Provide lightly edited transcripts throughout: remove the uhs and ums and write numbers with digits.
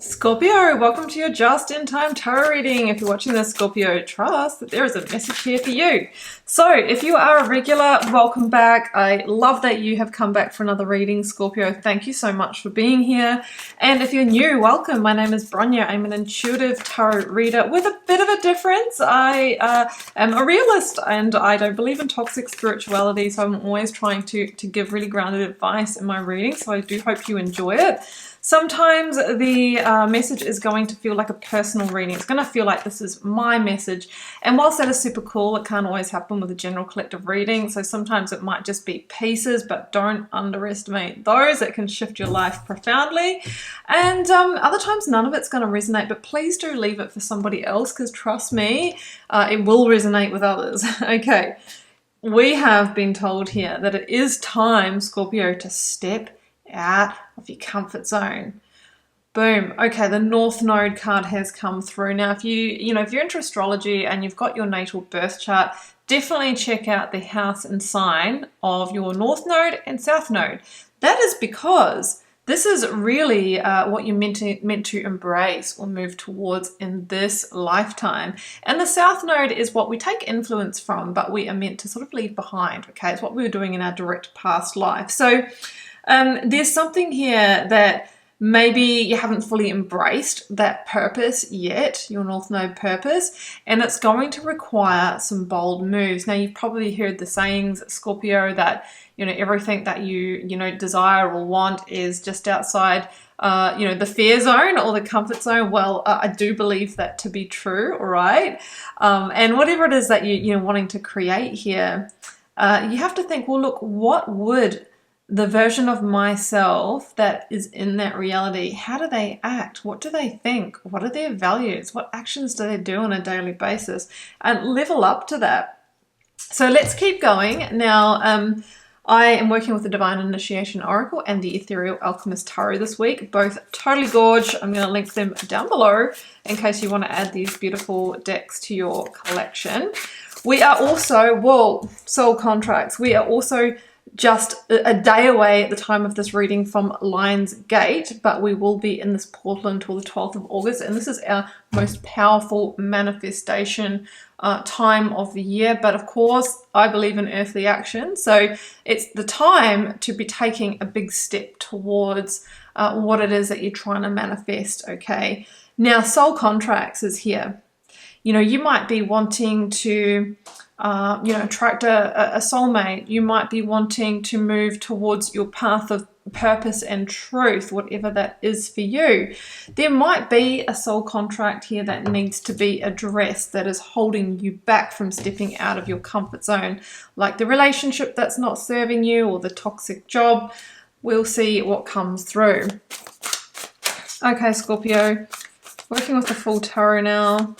Scorpio, welcome to your just-in-time tarot reading. If you're watching this, Scorpio, trust that there is a message here for you. So if you are a regular, welcome back. I love that you have come back for another reading, Scorpio. Thank you so much for being here. And if you're new, welcome. My name is BRONYA. I'm an intuitive tarot reader with a bit of a difference. I am a realist and I don't believe in toxic spirituality, so I'm always trying to give really grounded advice in my reading, so I do hope you enjoy it. Sometimes the message is going to feel like a personal reading. It's going to feel like this is my message. And whilst that is super cool, it can't always happen with a general collective reading. So sometimes it might just be pieces, but don't underestimate those. It can shift your life profoundly. And other times none of it's going to resonate, but please do leave it for somebody else, because trust me, it will resonate with others. Okay, we have been told here that it is time, Scorpio, to step out of your comfort zone. Boom. Okay, the North Node card has come through. Now, if you're into astrology and you've got your natal birth chart, definitely check out the house and sign of your North Node and South Node. That is because this is really what you're meant to embrace or move towards in this lifetime. And the South Node is what we take influence from, but we are meant to sort of leave behind. Okay, it's what we were doing in our direct past life. So there's something here that maybe you haven't fully embraced that purpose yet, your North Node purpose, and it's going to require some bold moves. Now, you've probably heard the sayings, Scorpio, that everything that you desire or want is just outside the fear zone or the comfort zone. Well, I do believe that to be true, all right? And whatever it is that you're wanting to create here, you have to think, well, look, what would the version of myself that is in that reality, how do they act? What do they think? What are their values? What actions do they do on a daily basis? And level up to that. So let's keep going. Now, I am working with the Divine Initiation Oracle and the Ethereal Alchemist Tarot this week. Both totally gorge. I'm going to link them down below in case you want to add these beautiful decks to your collection. We are also, soul contracts. We are also just a day away at the time of this reading from Lion's Gate, but we will be in this portal until the 12th of August, and this is our most powerful manifestation time of the year. But of course, I believe in earthly action, so it's the time to be taking a big step towards what it is that you're trying to manifest. Okay, now soul contracts is here. You might be wanting to attract a soulmate. You might be wanting to move towards your path of purpose and truth, whatever that is for you. There might be a soul contract here that needs to be addressed, that is holding you back from stepping out of your comfort zone, like the relationship that's not serving you or the toxic job. We'll see what comes through. Okay, Scorpio, working with the full tarot now.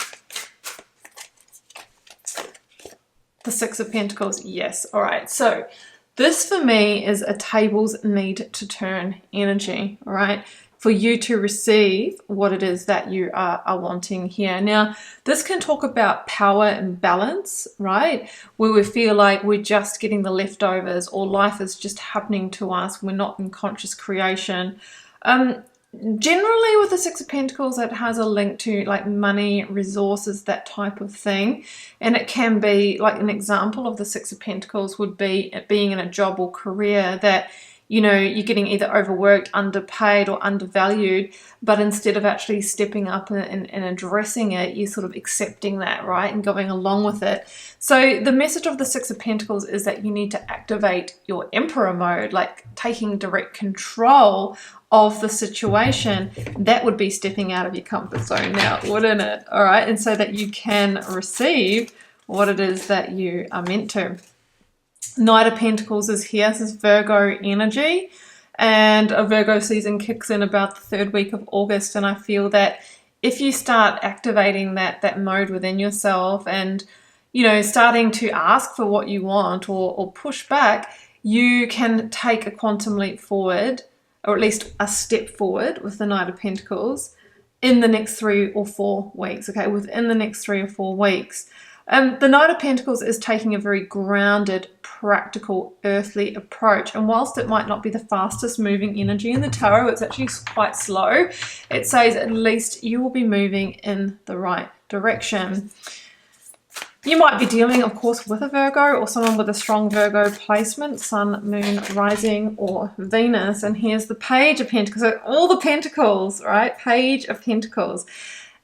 The Six of Pentacles, yes. All right, so this for me is a tables need to turn energy, all right, for you to receive what it is that you are wanting here. Now, this can talk about power and balance, right, where we feel like we're just getting the leftovers or life is just happening to us. We're not in conscious creation. Generally with the Six of Pentacles, it has a link to like money, resources, that type of thing. And it can be like an example of the Six of Pentacles would be being in a job or career that, you're getting either overworked, underpaid or undervalued, but instead of actually stepping up and addressing it, you're sort of accepting that, right, and going along with it. So the message of the Six of Pentacles is that you need to activate your Emperor mode, like taking direct control of the situation. That would be stepping out of your comfort zone now, wouldn't it? All right, and so that you can receive what it is that you are meant to. Knight of Pentacles is here. This is Virgo energy, and a Virgo season kicks in about the third week of August, and I feel that if you start activating that mode within yourself and starting to ask for what you want or push back, you can take a quantum leap forward, or at least a step forward with the Knight of Pentacles in the next 3 or 4 weeks, okay, within the next 3 or 4 weeks. The Knight of Pentacles is taking a very grounded, practical, earthly approach. And whilst it might not be the fastest moving energy in the tarot, it's actually quite slow. It says at least you will be moving in the right direction. You might be dealing, of course, with a Virgo or someone with a strong Virgo placement, Sun, Moon, Rising, or Venus. And here's the Page of Pentacles. So all the Pentacles, right? Page of Pentacles.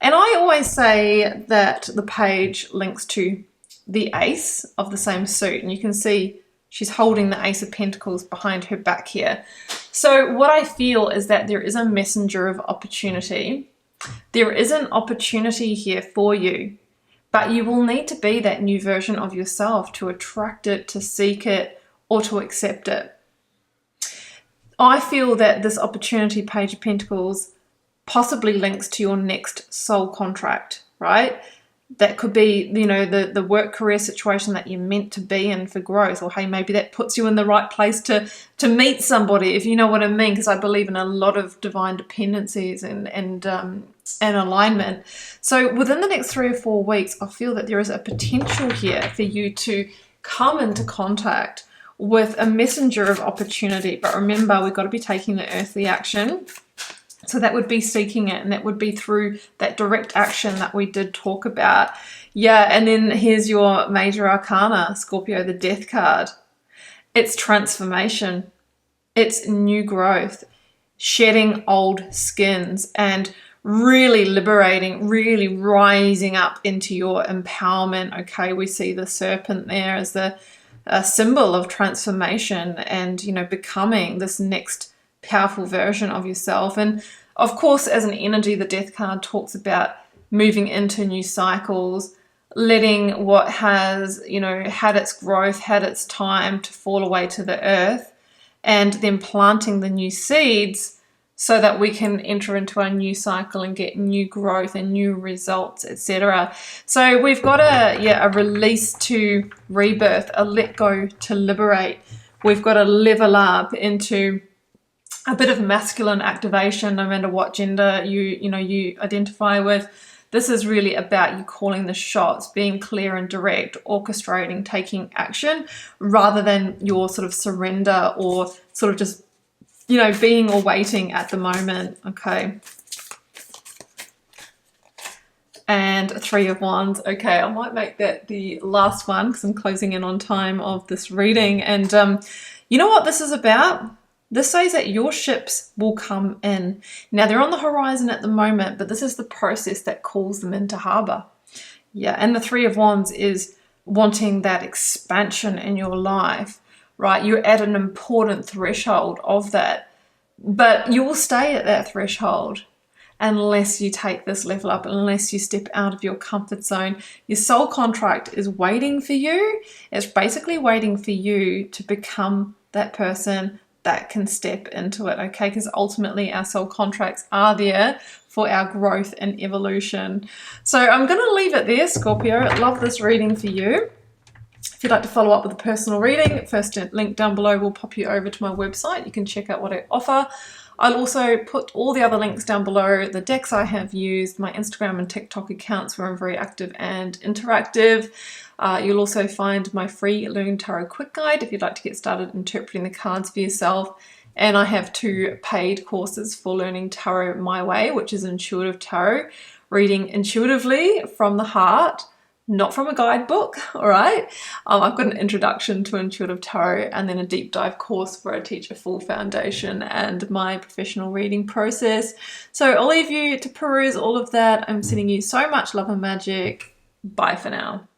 And I always say that the Page links to the Ace of the same suit. And you can see she's holding the Ace of Pentacles behind her back here. So what I feel is that there is a messenger of opportunity. There is an opportunity here for you. But you will need to be that new version of yourself to attract it, to seek it, or to accept it. I feel that this opportunity, Page of Pentacles, possibly links to your next soul contract, right? That could be, you know, the work career situation that you're meant to be in for growth, or hey, maybe that puts you in the right place to meet somebody, if you know what I mean, because I believe in a lot of divine dependencies and alignment. So within the next 3 or 4 weeks, I feel that there is a potential here for you to come into contact with a messenger of opportunity. But remember, we've got to be taking the earthly action. So that would be seeking it, and that would be through that direct action that we did talk about. Yeah, and then here's your major arcana, Scorpio, the Death card. It's transformation. It's new growth, shedding old skins, and really liberating, really rising up into your empowerment. Okay, we see the serpent there as the symbol of transformation and, you know, becoming this next powerful version of yourself. And of course, as an energy, the Death card talks about moving into new cycles, letting what has, you know, had its growth, had its time to fall away to the earth, and then planting the new seeds so that we can enter into a new cycle and get new growth and new results, etc. So we've got a release to rebirth, a let go to liberate. We've got to level up into a bit of masculine activation, no matter what gender you identify with. This is really about you calling the shots, being clear and direct, orchestrating, taking action, rather than your sort of surrender or sort of just, you know, being or waiting at the moment. Okay. And 3 of Wands. Okay, I might make that the last one because I'm closing in on time of this reading. And you know what this is about? This says that your ships will come in. Now, they're on the horizon at the moment, but this is the process that calls them into harbour. Yeah, and the 3 of Wands is wanting that expansion in your life, right? You're at an important threshold of that, but you will stay at that threshold unless you take this level up, unless you step out of your comfort zone. Your soul contract is waiting for you. It's basically waiting for you to become that person that can step into it, okay? Because ultimately our soul contracts are there for our growth and evolution. So I'm going to leave it there, Scorpio. Love this reading for you. If you'd like to follow up with a personal reading, first link down below will pop you over to my website. You can check out what I offer. I'll also put all the other links down below, the decks I have used, my Instagram and TikTok accounts where I'm very active and interactive. You'll also find my free Learn Tarot Quick Guide if you'd like to get started interpreting the cards for yourself. And I have 2 paid courses for learning tarot my way, which is intuitive tarot, reading intuitively from the heart, not from a guidebook, all right? I've got an introduction to intuitive tarot and then a deep dive course where I teach a full foundation and my professional reading process. So I'll leave you to peruse all of that. I'm sending you so much love and magic. Bye for now.